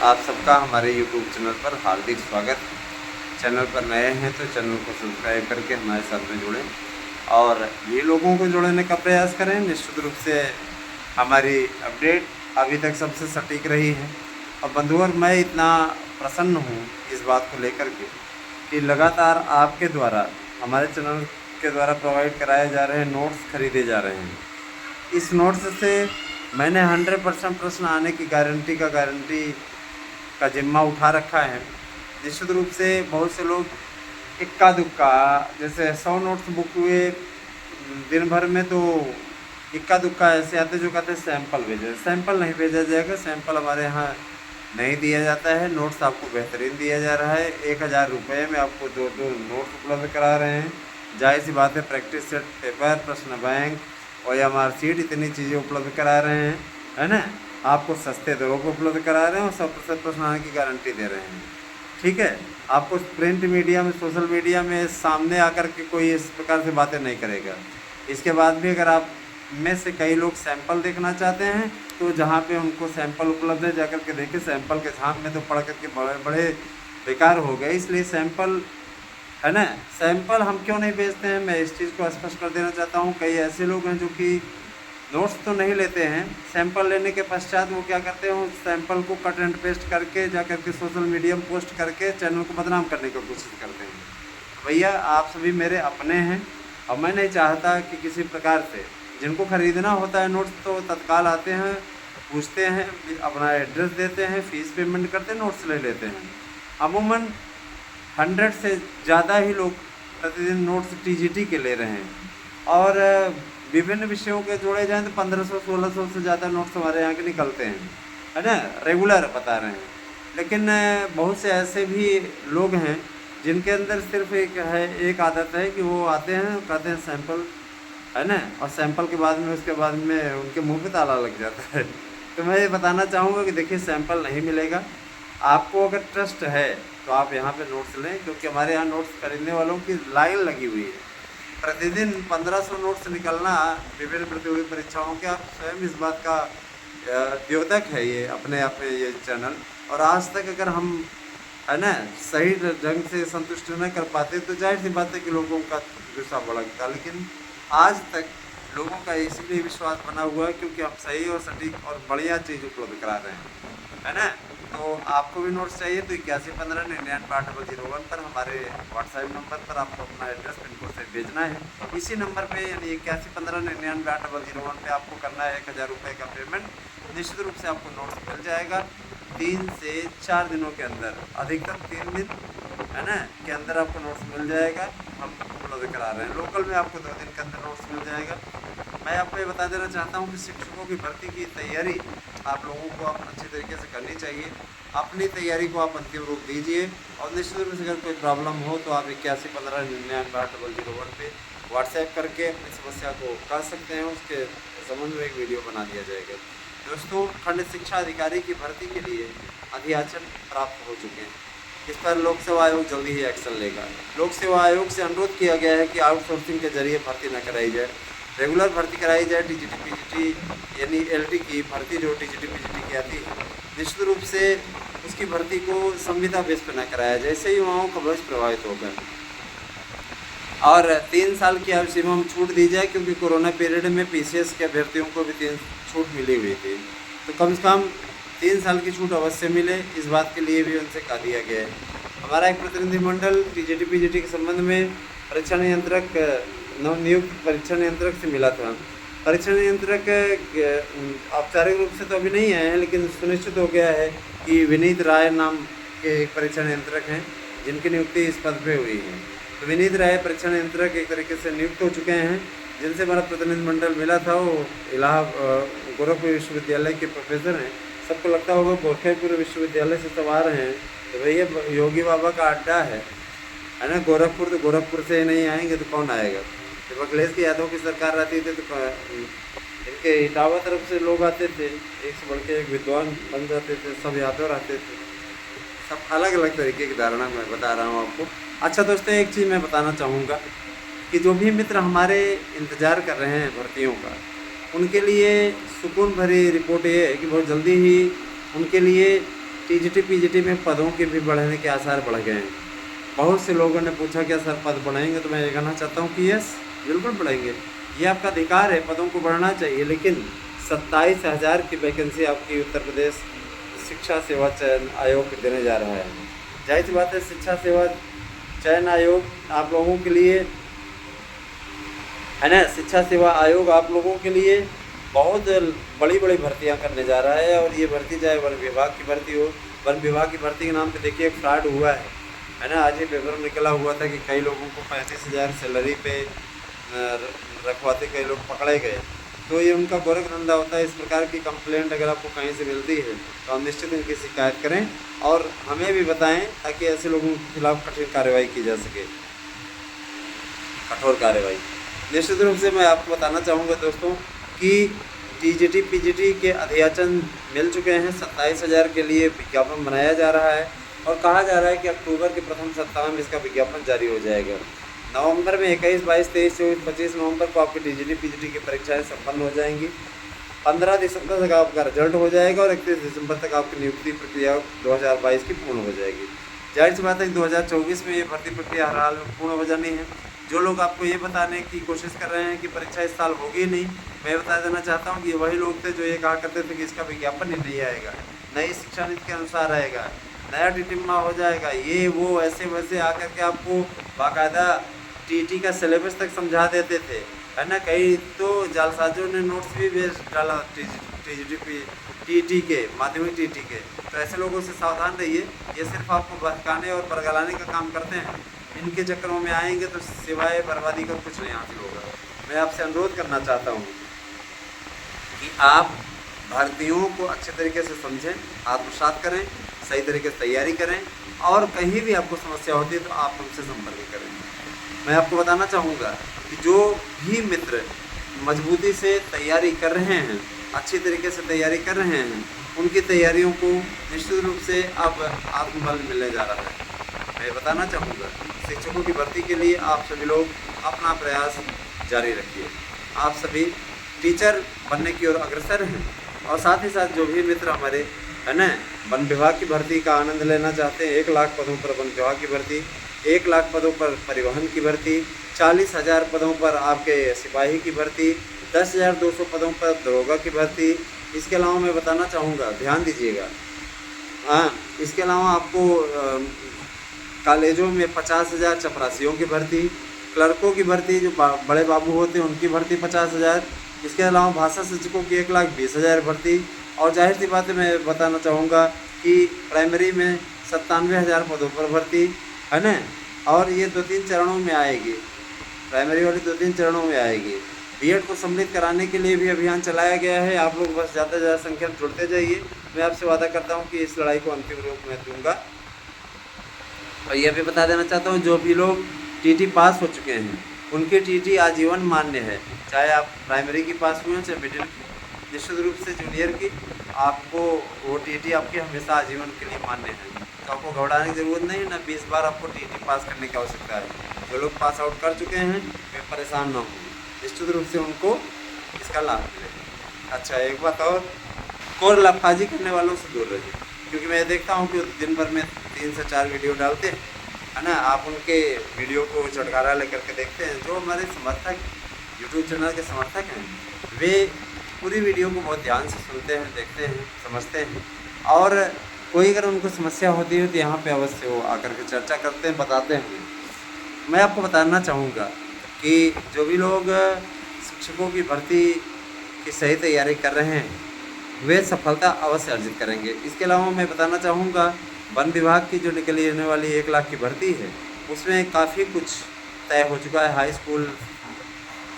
आप सबका हमारे YouTube चैनल पर हार्दिक स्वागत। चैनल पर नए हैं तो चैनल को सब्सक्राइब करके हमारे साथ में जुड़ें और भी लोगों को जोड़ने का प्रयास करें। निश्चित रूप से हमारी अपडेट अभी तक सबसे सटीक रही है और बंधुवर मैं इतना प्रसन्न हूँ इस बात को लेकर के कि लगातार आपके द्वारा हमारे चैनल के द्वारा प्रोवाइड कराए जा रहे नोट्स खरीदे जा रहे हैं। इस नोट्स से मैंने 100% प्रश्न आने की गारंटी का जिम्मा उठा रखा है। निश्चित रूप से बहुत से लोग इक्का दुक्का जैसे 100 नोट्स बुक हुए दिन भर में, तो इक्का दुक्का ऐसे आते जो कहते हैं सैंपल भेजे। सैंपल नहीं भेजा जाएगा, सैंपल हमारे यहाँ नहीं दिया जाता है। नोट्स आपको बेहतरीन दिया जा रहा है। 1000 रुपये में आपको दो नोट्स उपलब्ध करा रहे हैं। जाहिर सी बात है, प्रैक्टिस सेट पेपर, प्रश्न बैंक, OMR शीट, इतनी चीज़ें उपलब्ध करा रहे हैं, है ना। आपको सस्ते दरों पर उपलब्ध करा रहे हैं और 100% प्रश्न आने की गारंटी दे रहे हैं। ठीक है, आपको प्रिंट मीडिया में, सोशल मीडिया में सामने आकर के कोई इस प्रकार से बातें नहीं करेगा। इसके बाद भी अगर आप में से कई लोग सैंपल देखना चाहते हैं तो जहाँ पे उनको सैंपल उपलब्ध है जाकर के देखें। सैंपल के झांक में तो पढ़ करके बड़े बड़े बेकार हो गए, इसलिए सैंपल, है ना, सैंपल हम क्यों नहीं भेजते हैं, मैं इस चीज़ को स्पष्ट कर देना चाहता हूँ। कई ऐसे लोग हैं जो कि नोट्स तो नहीं लेते हैं, सैंपल लेने के पश्चात वो क्या करते हैं, उस सैंपल को कट एंड पेस्ट करके जा करके सोशल मीडिया में पोस्ट करके चैनल को बदनाम करने की कोशिश करते हैं। भैया आप सभी मेरे अपने हैं और मैं नहीं चाहता कि किसी प्रकार से, जिनको ख़रीदना होता है नोट्स तो तत्काल आते हैं, पूछते हैं, अपना एड्रेस देते हैं, फ़ीस पेमेंट करते हैं, नोट्स ले लेते हैं। अमूमन 100 से ज़्यादा ही लोग प्रतिदिन नोट्स TGT के ले रहे हैं और विभिन्न विषयों के जोड़े जाएँ तो 1500-1600 से ज़्यादा नोट्स हमारे यहाँ के निकलते हैं, है ना, रेगुलर बता रहे हैं। लेकिन बहुत से ऐसे भी लोग हैं जिनके अंदर सिर्फ एक आदत है कि वो आते हैं, कहते हैं सैंपल, है ना, और सैंपल के बाद में उसके बाद में उनके मुंह पे ताला लग जाता है। तो मैं ये बताना चाहूँगा कि देखिए, सैंपल नहीं मिलेगा। आपको अगर ट्रस्ट है तो आप यहाँ पे नोट्स लें, क्योंकि हमारे यहाँ नोट्स खरीदने वालों की लाइन लगी हुई है। प्रतिदिन 1500 नोट्स निकलना विभिन्न प्रतियोगी परीक्षाओं के, आप स्वयं इस बात का द्योतक है ये अपने आप में ये चैनल। और आज तक अगर हम, है ना, सही ढंग से संतुष्ट न कर पाते तो जाहिर सी बात है कि लोगों का गुस्सा भड़कता। लेकिन आज तक लोगों का इसलिए विश्वास बना हुआ है क्योंकि हम सही और सटीक और बढ़िया चीज़ उपलब्ध करा रहे हैं, है ना। तो आपको भी नोट्स चाहिए तो 8115998001 पर हमारे व्हाट्सएप नंबर पर आपको अपना एड्रेस पिन कोड से भेजना है। इसी नंबर पे यानी 8115998001 पे आपको करना है 1000 रुपये का पेमेंट। निश्चित रूप से आपको नोट्स मिल जाएगा 3 से 4 दिनों के अंदर, अधिकतम 3 दिन, है ना, के अंदर आपको नोट्स मिल जाएगा। हम उपलब्ध करा रहे हैं। लोकल में आपको 2 दिन के अंदर नोट्स मिल जाएगा। मैं आपको ये बता देना चाहता हूँ कि शिक्षकों की भर्ती की तैयारी आप लोगों को अच्छी तरीके से करनी चाहिए। अपनी तैयारी को आप अंतिम रूप दीजिए और निश्चित रूप से अगर कोई प्रॉब्लम हो तो आप 8115998001 पे व्हाट्सएप करके अपनी समस्या को कह सकते हैं। उसके संबंध में एक वीडियो बना दिया जाएगा। दोस्तों, खंड शिक्षा अधिकारी की भर्ती के लिए अधियाचन प्राप्त हो चुके हैं। इस पर लोक सेवा आयोग जल्दी ही एक्शन लेगा। लोक सेवा आयोग से अनुरोध किया गया है कि आउटसोर्सिंग के जरिए भर्ती न कराई जाए, रेगुलर भर्ती कराई जाए। TGT PGT यानी LD की भर्ती जो TGT PGT की आती है, निश्चित रूप से उसकी भर्ती को संविदा बेस पर न कराया जाए, इससे युवाओं का भविष्य प्रभावित होगा। और 3 साल की आयु सीमा में छूट दी जाए, क्योंकि कोरोना पीरियड में PCS के अभ्यर्थियों को भी 3 छूट मिली हुई थी, तो कम से कम 3 साल की छूट अवश्य मिले, इस बात के लिए भी उनसे कहा दिया गया है। हमारा एक प्रतिनिधिमंडल TGT PGT के संबंध में परीक्षा नियंत्रक, नवनियुक्त परीक्षा नियंत्रक से मिला था। परीक्षा नियंत्रक औपचारिक रूप से तो अभी नहीं आए हैं, लेकिन सुनिश्चित हो गया है कि विनीत राय नाम के एक परीक्षा नियंत्रक हैं जिनकी नियुक्ति इस पद पे हुई है। तो विनीत राय परीक्षा नियंत्रक एक तरीके से नियुक्त हो चुके हैं। जिनसे हमारा प्रतिनिधिमंडल मिला था वो गोरखपुर विश्वविद्यालय के प्रोफेसर हैं। सबको लगता होगा गोरखपुर विश्वविद्यालय से सब आ रहे हैं, तो भैया योगी बाबा का अड्डा है ना गोरखपुर, तो गोरखपुर से नहीं आएंगे तो कौन आएगा। जब अखिलेश यादव की सरकार रहती थी तो इनके इटावा तरफ से लोग आते थे, एक से बढ़ के एक विद्वान बन जाते थे, सब यादव रहते थे। सब अलग अलग तरीके की धारणा मैं बता रहा हूँ आपको। अच्छा दोस्तों, एक चीज़ मैं बताना चाहूँगा कि जो भी मित्र हमारे इंतज़ार कर रहे हैं भर्तियों का, उनके लिए सुकून भरी रिपोर्ट ये है कि बहुत जल्दी ही उनके लिए टीजीटी पीजीटी में पदों के भी बढ़ने के आसार बढ़ गए हैं। बहुत से लोगों ने पूछा क्या सर पद बढ़ेंगे, तो मैं ये कहना चाहता हूँ कि यस, बिल्कुल बढ़ेंगे। ये आपका अधिकार है, पदों को बढ़ना चाहिए, लेकिन 27,000 की वैकेंसी आपकी उत्तर प्रदेश शिक्षा सेवा चयन आयोग देने जा रहा है। जाहिर सी बात है, शिक्षा सेवा चयन आयोग आप लोगों के लिए है ना, शिक्षा सेवा आयोग आप लोगों के लिए बहुत बड़ी बड़ी भर्तियां करने जा रहा है। और ये भर्ती चाहे वन विभाग की भर्ती हो, वन विभाग की भर्ती के नाम पे देखिए एक फ्रॉड हुआ है ना। आज ही पेपर में निकला हुआ था कि कई लोगों को 35,000 सैलरी पे रखवाते कई लोग पकड़े गए। तो ये उनका गोरख धंधा होता है। इस प्रकार की कंप्लेंट अगर आपको कहीं से मिलती है तो आप निश्चित इनकी शिकायत करें और हमें भी बताएं, ताकि ऐसे लोगों के खिलाफ कठिन कार्रवाई की जा सके, कठोर कार्रवाई। निश्चित रूप से मैं आपको बताना चाहूँगा दोस्तों कि टीजीटी पीजीटी के अध्याचन मिल चुके हैं। 27,000 के लिए विज्ञापन बनाया जा रहा है और कहा जा रहा है कि अक्टूबर के प्रथम सप्ताह में इसका विज्ञापन जारी हो जाएगा। नवंबर में 21, 22, 23, 24, 25 नवंबर को आपकी टीजीटी पीजीटी की परीक्षाएं संपन्न हो जाएंगी। 15 दिसंबर तक आपका रिजल्ट हो जाएगा और 31 दिसंबर तक आपकी नियुक्ति प्रक्रिया 2022 की पूर्ण हो जाएगी। जाहिर सी बात है कि 2024 में ये भर्ती प्रक्रिया हर हाल में पूर्ण हो जानी है। जो लोग आपको ये बताने की कोशिश कर रहे हैं कि परीक्षा इस साल होगी नहीं, मैं बता देना चाहता हूँ कि ये वही लोग थे जो ये कहा करते थे कि इसका विज्ञापन ही नहीं आएगा, नई शिक्षा नीति के अनुसार आएगा, नया टीटिम्मा हो जाएगा, ये वो ऐसे वैसे आकर के आपको बाकायदा टीटी का सिलेबस तक समझा देते थे, है ना। कई तो जालसाजों ने नोट्स भी भेज डाला टीटी के माध्यमिक टीटी के। तो ऐसे लोगों से सावधान रहिए, ये सिर्फ आपको बहकाने और बरगलाने का काम करते हैं। इनके चक्करों में आएंगे तो सिवाय बर्बादी का कुछ नहीं हासिल होगा। मैं आपसे अनुरोध करना चाहता हूँ कि आप भर्तियों को अच्छे तरीके से समझें, आत्मसात करें, सही तरीके से तैयारी करें और कहीं भी आपको समस्या होती है तो आप हमसे संपर्क करें। मैं आपको बताना चाहूँगा कि जो भी मित्र मजबूती से तैयारी कर रहे हैं, अच्छी तरीके से तैयारी कर रहे हैं, उनकी तैयारियों को निश्चित रूप से अब आत्मबल मिलने जा रहा है। मैं बताना चाहूँगा शिक्षकों की भर्ती के लिए आप सभी लोग अपना प्रयास जारी रखिए। आप सभी टीचर बनने की ओर अग्रसर हैं और साथ ही साथ जो भी मित्र हमारे है ना वन विभाग की भर्ती का आनंद लेना चाहते हैं, 1 लाख पदों पर वन विभाग की भर्ती, 1 लाख पदों पर परिवहन की भर्ती, 40,000 पदों पर आपके सिपाही की भर्ती, 10,200 पदों पर दरोगा की भर्ती। इसके अलावा मैं बताना चाहूँगा, ध्यान दीजिएगा, हाँ, इसके अलावा आपको कॉलेजों में 50,000 चपरासियों की भर्ती, क्लर्कों की भर्ती जो बड़े बाबू होते हैं उनकी भर्ती 50,000। इसके अलावा भाषा शिक्षकों की 1,20,000 भर्ती। और जाहिर सी बात है मैं बताना चाहूँगा कि प्राइमरी में 97,000 पदों पर भर्ती, है ना। और ये 2-3 चरणों में आएगी, प्राइमरी वाली 2-3 चरणों में आएगी। बीएड को सम्मिलित कराने के लिए भी अभियान चलाया गया है। आप लोग बस ज़्यादा से ज़्यादा संख्या में जुड़ते जाइए। मैं आपसे वादा करता हूँ कि इस लड़ाई को अंतिम रूप में दूँगा। और यह भी बता देना चाहता हूँ, जो भी लोग टीटी पास हो चुके हैं उनकी टीटी आजीवन मान्य है, चाहे आप प्राइमरी की पास हुए हैं चाहे मिडिल की। निश्चित रूप से जूनियर की आपको वो टीटी आपकी हमेशा आजीवन के लिए मान्य है, तो आपको घबराने की ज़रूरत नहीं है, ना 20 बार आपको टीटी पास करने की आवश्यकता है। जो लोग पास आउट कर चुके हैं वे परेशान ना हों, निश्चित रूप से उनको इसका लाभ मिलेगा। अच्छा, एक बात और लफाजी करने वालों से दूर रहिए, क्योंकि मैं देखता हूँ कि दिन भर में 3 से 4 वीडियो डालते हैं, है ना। आप उनके वीडियो को चटकारा लेकर के देखते हैं। जो हमारे समर्थक यूट्यूब चैनल के समर्थक हैं वे पूरी वीडियो को बहुत ध्यान से सुनते हैं, देखते हैं, समझते हैं और कोई अगर उनको समस्या होती है तो यहाँ पे अवश्य वो आकर के चर्चा करते हैं, बताते हैं। मैं आपको बताना चाहूँगा कि जो भी लोग शिक्षकों की भर्ती की सही तैयारी कर रहे हैं वे सफलता अवश्य अर्जित करेंगे। इसके अलावा मैं बताना चाहूँगा, वन विभाग की जो निकली आने वाली 1 लाख की भर्ती है उसमें काफ़ी कुछ तय हो चुका है। हाई स्कूल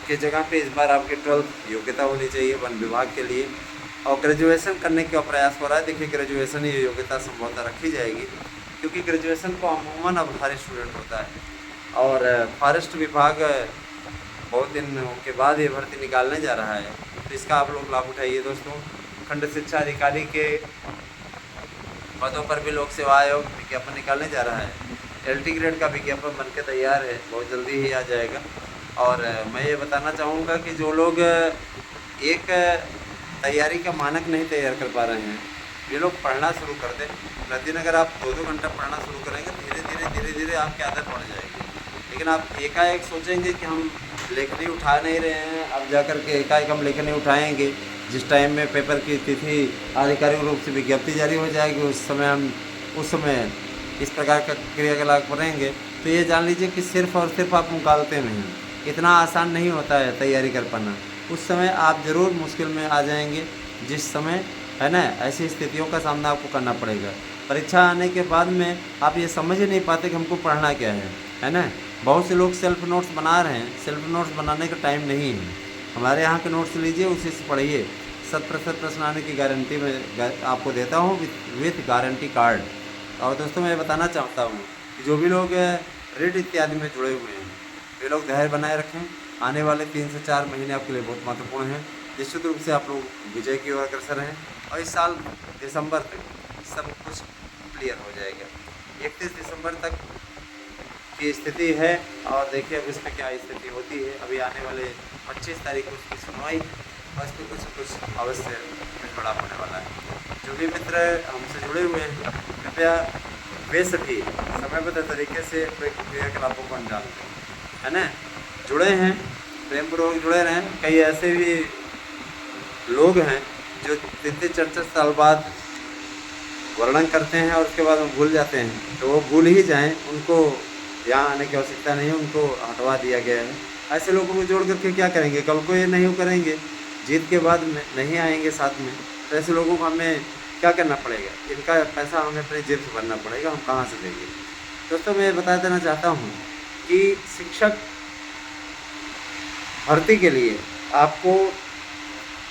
के जगह पे इस बार आपकी 12th योग्यता होनी चाहिए वन विभाग के लिए और ग्रेजुएशन करने का प्रयास हो रहा है। देखिए, ग्रेजुएशन ये योग्यता संभवतः रखी जाएगी, क्योंकि ग्रेजुएशन को अमूमन अब हर स्टूडेंट होता है और फॉरेस्ट विभाग बहुत दिन के बाद ये भर्ती निकालने जा रहा है, तो इसका आप लोग लाभ उठाइए दोस्तों। खंड शिक्षा अधिकारी के पदों पर भी लोक सेवा आयोग विज्ञापन निकालने जा रहा है। LT ग्रेड का विज्ञापन बनके तैयार है, बहुत जल्दी ही आ जाएगा। और मैं ये बताना चाहूँगा कि जो लोग एक तैयारी का मानक नहीं तैयार कर पा रहे हैं ये लोग पढ़ना शुरू कर दें। प्रतिदिन अगर आप 2-2 घंटा पढ़ना शुरू करेंगे, धीरे धीरे आपकी आदत पड़ जाएगी। लेकिन आप एकाएक सोचेंगे कि हम लेखनी उठा नहीं रहे हैं, अब जा कर के एकाएक हम लेखनी उठाएंगे, जिस टाइम में पेपर की तिथि आधिकारिक रूप से विज्ञप्ति जारी हो जाएगी, उस समय इस प्रकार का क्रियाकलाप करेंगे, तो ये जान लीजिए कि सिर्फ़ और सिर्फ आप मुकालते में हैं। इतना आसान नहीं होता है तैयारी कर पाना। उस समय आप ज़रूर मुश्किल में आ जाएंगे, जिस समय है ना ऐसी स्थितियों का सामना आपको करना पड़ेगा। परीक्षा आने के बाद में आप ये समझ ही नहीं पाते कि हमको पढ़ना क्या है ना। बहुत से लोग सेल्फ नोट्स बना रहे हैं, सेल्फ नोट्स बनाने का टाइम नहीं है। हमारे यहाँ के नोट्स लीजिए, उसी से पढ़िए। 100% प्रश्न आने की गारंटी मैं आपको देता हूँ विथ गारंटी कार्ड। और दोस्तों मैं बताना चाहता हूँ कि जो भी लोग रीड इत्यादि में जुड़े हुए हैं, वे लोग धैर्य बनाए रखें। आने वाले 3 से 4 महीने आपके लिए बहुत महत्वपूर्ण हैं। निश्चित रूप से आप लोग विजय की ओर अग्रसर हैं और इस साल दिसंबर तक सब कुछ क्लियर हो जाएगा। 31 दिसंबर तक की स्थिति है और देखिए अब इसमें क्या स्थिति होती है। अभी आने वाले 25 तारीख को उसकी सुनवाई और इस पर कुछ अवश्य बड़ा होने वाला है। जो भी मित्र हमसे जुड़े हुए हैं, कृपया वे सभी समयबद्ध तरीके से क्रियाकलापों को अंजाम दें, है ना। जुड़े हैं, प्रेमपूर्वक जुड़े रहें। कई ऐसे भी लोग हैं जो 3-4 साल बाद वर्णन करते हैं और उसके बाद वो भूल जाते हैं, तो वो भूल ही जाएं, उनको यहाँ आने की आवश्यकता नहीं है, उनको हटवा दिया गया है। ऐसे लोगों को जोड़ करके क्या करेंगे, कल को ये नहीं करेंगे, जीत के बाद में नहीं आएंगे साथ में, तो ऐसे लोगों को हमें क्या करना पड़ेगा, इनका पैसा हमें अपने जेब से भरना पड़ेगा, हम कहाँ से देंगे। दोस्तों मैं बता देना चाहता हूँ कि शिक्षक भर्ती के लिए आपको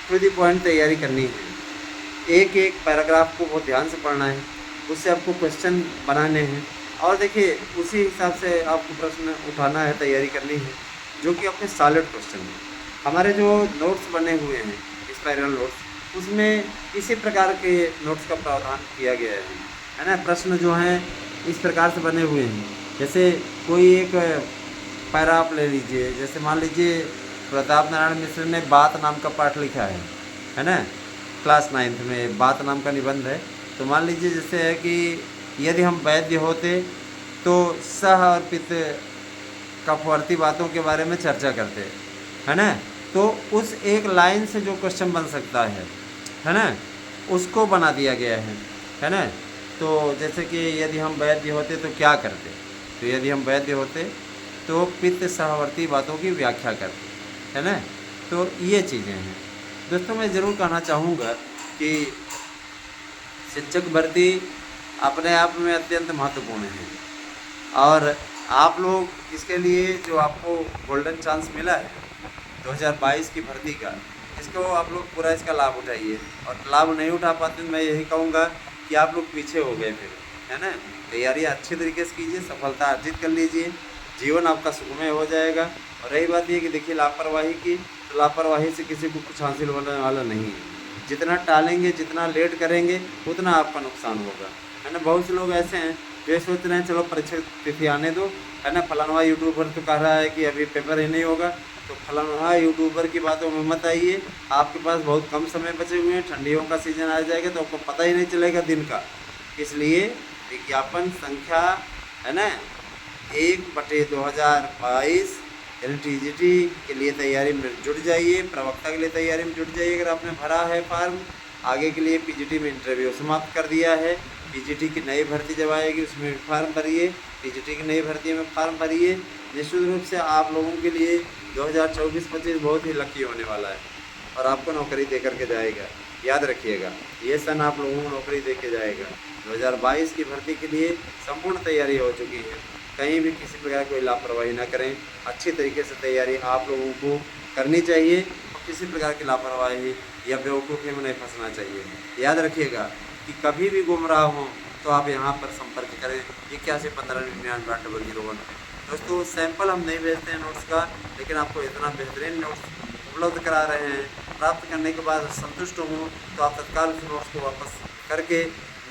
टू द पॉइंट तैयारी करनी है। एक एक पैराग्राफ को बहुत ध्यान से पढ़ना है, उससे आपको क्वेश्चन बनाने हैं और देखिए उसी हिसाब से आपको प्रश्न उठाना है, तैयारी करनी है, जो कि अपने सॉलिड क्वेश्चन हैं। हमारे जो नोट्स बने हुए हैं स्पाइरल नोट्स, उसमें इसी प्रकार के नोट्स का प्रावधान किया गया है ना। प्रश्न जो हैं इस प्रकार से बने हुए हैं, जैसे कोई एक पैरा आप ले लीजिए, जैसे मान लीजिए प्रताप नारायण मिश्र ने बात नाम का पाठ लिखा है ना, क्लास 9th में बात नाम का निबंध है। तो मान लीजिए जैसे है कि यदि हम वैद्य होते तो सह और पित्त कफवर्ती बातों के बारे में चर्चा करते, है ना। तो उस एक लाइन से जो क्वेश्चन बन सकता है ना, उसको बना दिया गया है ना। तो जैसे कि यदि हम वैद्य होते तो क्या करते, तो यदि हम वैद्य होते तो पित्त सहवर्ती बातों की व्याख्या करते, है ना। तो ये चीज़ें हैं। दोस्तों मैं ज़रूर कहना चाहूँगा कि शिक्षक भर्ती अपने आप में अत्यंत महत्वपूर्ण है और आप लोग इसके लिए जो आपको गोल्डन चांस मिला है 2022 की भर्ती का, इसको आप लोग पूरा इसका लाभ उठाइए। और लाभ नहीं उठा पाते तो मैं यही कहूँगा कि आप लोग पीछे हो गए फिर, है ना। तैयारी अच्छी तरीके से कीजिए, सफलता अर्जित कर लीजिए, जीवन आपका सुखमय हो जाएगा। और रही बात ये कि देखिए लापरवाही की, तो लापरवाही से किसी को कुछ हासिल होने वाला नहीं है। जितना टालेंगे, जितना लेट करेंगे, उतना आपका नुकसान होगा, है ना। बहुत से लोग ऐसे हैं जो सोच रहे हैं चलो परीक्षा तिथि आने दो, है ना। फलाना यूट्यूबर तो कह रहा है कि अभी पेपर ही नहीं होगा, तो फलाना यूट्यूबर की बातों में मत आइए। आपके पास बहुत कम समय बचे हुए हैं, ठंडियों का सीज़न आ जाएगा तो आपको पता ही नहीं चलेगा दिन का। इसलिए विज्ञापन संख्या, है ना, 1/2022 यानी TGT के लिए तैयारी में जुट जाइए, प्रवक्ता के लिए तैयारी में जुट जाइए। अगर आपने भरा है फॉर्म, आगे के लिए PGT में इंटरव्यू समाप्त कर दिया है, PGT की नई भर्ती जब आएगी उसमें भी फॉर्म भरिए, TGT की नई भर्ती में फॉर्म भरिए। निश्चित रूप से आप लोगों के लिए 2024-25 बहुत ही लकी होने वाला है और आपको नौकरी दे करके जाएगा। याद रखिएगा, ये सन आप लोगों को नौकरी दे के जाएगा। 2022 की भर्ती के लिए संपूर्ण तैयारी हो चुकी है, कहीं भी किसी प्रकार कोई लापरवाही ना करें। अच्छी तरीके से तैयारी आप लोगों को करनी चाहिए और किसी प्रकार की लापरवाही या बेवकूफ़ी में नहीं फंसना चाहिए। याद रखिएगा कि कभी भी गुमराह हो तो आप यहाँ पर संपर्क करें 811599 दोस्तों सैंपल हम नहीं भेजते हैं नोट्स का, लेकिन आपको इतना बेहतरीन नोट्स उपलब्ध करा रहे हैं। प्राप्त करने के बाद संतुष्ट हों तो आप तत्काल उस नोट्स को वापस करके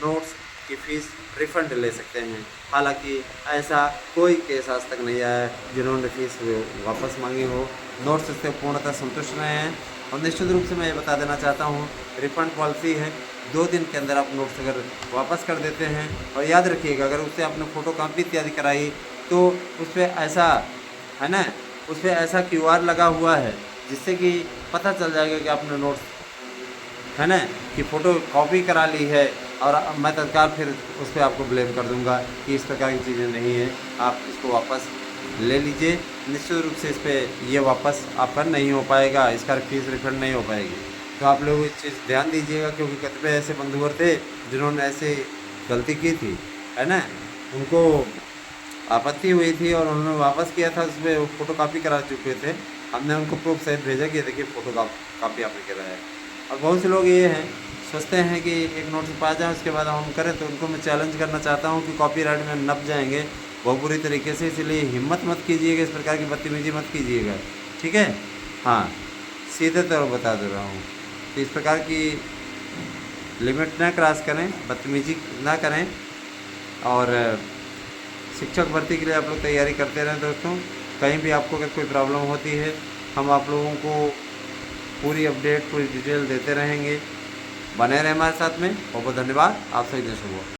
नोट्स की फ़ीस रिफ़ंड ले सकते हैं। हालांकि ऐसा कोई केस आज तक नहीं आया है जिन्होंने फ़ीस वापस मांगी हो। नोट्स से पूर्णतः संतुष्ट रहे हैं और निश्चित रूप से मैं ये बता देना चाहता हूँ, रिफ़ंड पॉलिसी है, 2 दिन के अंदर आप नोट्स अगर वापस कर देते हैं। और याद रखिएगा, अगर उससे आपने फ़ोटोकॉपी इत्यादि कराई तो उस पर ऐसा है ना, उस पर ऐसा QR लगा हुआ है जिससे कि पता चल जाएगा कि आपने नोट्स है ना कि फ़ोटो कॉपी करा ली है, और मैं तत्काल फिर उस पर आपको ब्लेम कर दूंगा कि इस प्रकार की चीज़ें नहीं है, आप इसको वापस ले लीजिए। निश्चित रूप से इस पर ये वापस आपका नहीं हो पाएगा, इसका फीस रिफंड नहीं हो पाएगी। तो आप लोग इस चीज़ ध्यान दीजिएगा, क्योंकि कतिपय ऐसे बंधुवर थे जिन्होंने ऐसे गलती की थी, है ना, उनको आपत्ति हुई थी और उन्होंने वापस किया था, उसमें फ़ोटोकॉपी करा चुके थे। हमने उनको प्रूफ सहित भेजा कि देखिए फ़ोटोकॉपी आपने करा है। और बहुत से लोग ये हैं, सोचते हैं कि एक नोट्स पा जाए उसके बाद हम करें, तो उनको मैं चैलेंज करना चाहता हूँ कि कॉपीराइट में नप जाएंगे बहुत बुरी तरीके से। इसलिए हिम्मत मत कीजिएगा, इस प्रकार की बदतमीजी मत कीजिएगा, ठीक है। हाँ, सीधे तौर बता दे रहा हूँ, तो इस प्रकार की लिमिट ना क्रॉस करें, बदतमीजी ना करें। और शिक्षक भर्ती के लिए आप लोग तैयारी करते रहें दोस्तों। कहीं भी आपको अगर कोई प्रॉब्लम होती है, हम आप लोगों को पूरी अपडेट, पूरी डिटेल देते रहेंगे। बने रहें हमारे साथ में। बहुत बहुत धन्यवाद, आप सभी दिन शुभ हो।